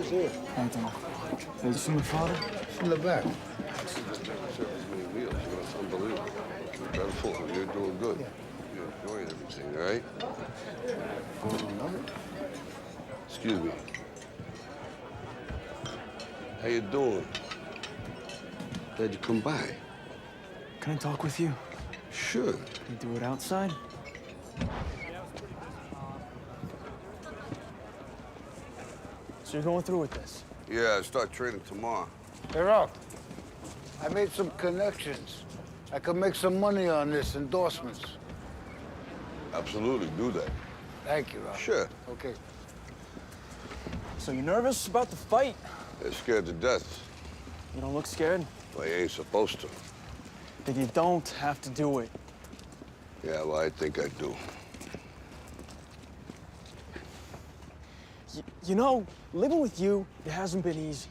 here. Anthony, have you seen my father? He's in the back. It's unbelievable. Incredible. You're doing good. Yeah. You're enjoying everything, all right? Excuse me. How you doing? Glad you come by. Can I talk with you? Sure. Can we do it outside? So you're going through with this? Yeah, I start training tomorrow. Hey, Rock. I made some connections. I could make some money on this, endorsements. Absolutely, do that. Thank you, Rock. Sure. Okay. So you're nervous about the fight? They're scared to death. You don't look scared? Well, you ain't supposed to. Then you don't have to do it. Yeah, well, I think I do. You know, living with you, it hasn't been easy.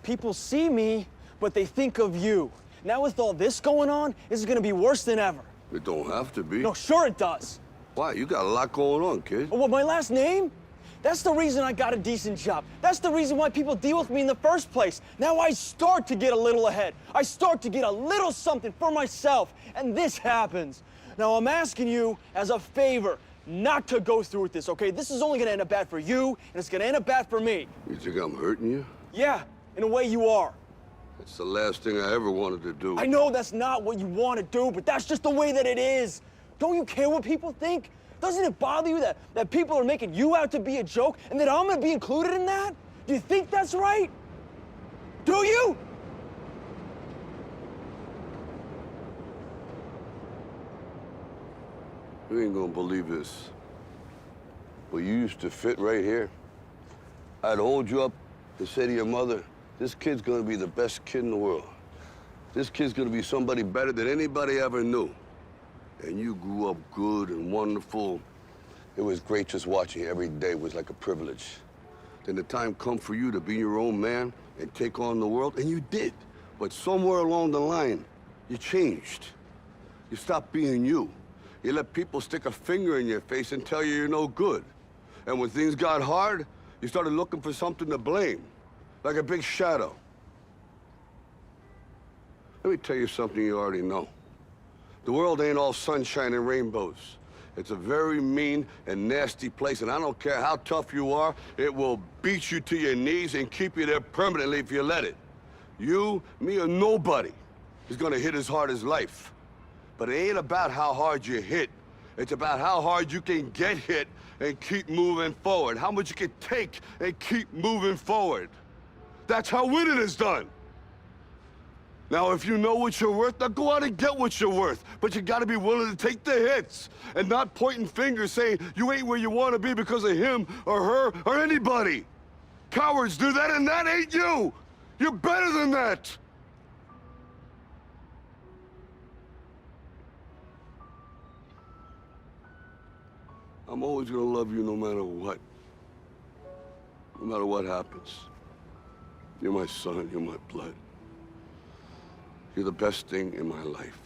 People see me, but they think of you. Now with all this going on, this is gonna be worse than ever. It don't have to be. No, sure it does. Why? You got a lot going on, kid. Oh, what, my last name? That's the reason I got a decent job. That's the reason why people deal with me in the first place. Now I start to get a little ahead. I start to get a little something for myself, and this happens. Now I'm asking you as a favor not to go through with this, okay? This is only gonna end up bad for you, and it's gonna end up bad for me. You think I'm hurting you? Yeah, in a way you are. That's the last thing I ever wanted to do. I know that's not what you want to do, but that's just the way that it is. Don't you care what people think? Doesn't it bother you that people are making you out to be a joke and that I'm gonna be included in that? Do you think that's right? Do you? You ain't gonna believe this. But you used to fit right here. I'd hold you up and say to your mother, this kid's gonna be the best kid in the world. This kid's gonna be somebody better than anybody ever knew. And you grew up good and wonderful. It was great just watching you every day. It was like a privilege. Then the time come for you to be your own man and take on the world, and you did. But somewhere along the line, you changed. You stopped being you. You let people stick a finger in your face and tell you you're no good. And when things got hard, you started looking for something to blame, like a big shadow. Let me tell you something you already know. The world ain't all sunshine and rainbows. It's a very mean and nasty place, and I don't care how tough you are, it will beat you to your knees and keep you there permanently if you let it. You, me, or nobody is gonna hit as hard as life. But it ain't about how hard you hit. It's about how hard you can get hit and keep moving forward. How much you can take and keep moving forward. That's how winning is done. Now, if you know what you're worth, now go out and get what you're worth. But you gotta be willing to take the hits and not pointing fingers saying you ain't where you wanna be because of him or her or anybody. Cowards do that, and that ain't you. You're better than that. I'm always gonna love you no matter what. No matter what happens. You're my son, you're my blood. You're the best thing in my life.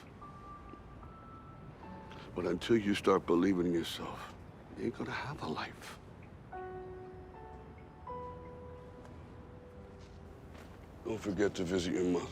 But until you start believing in yourself, you ain't gonna have a life. Don't forget to visit your mother.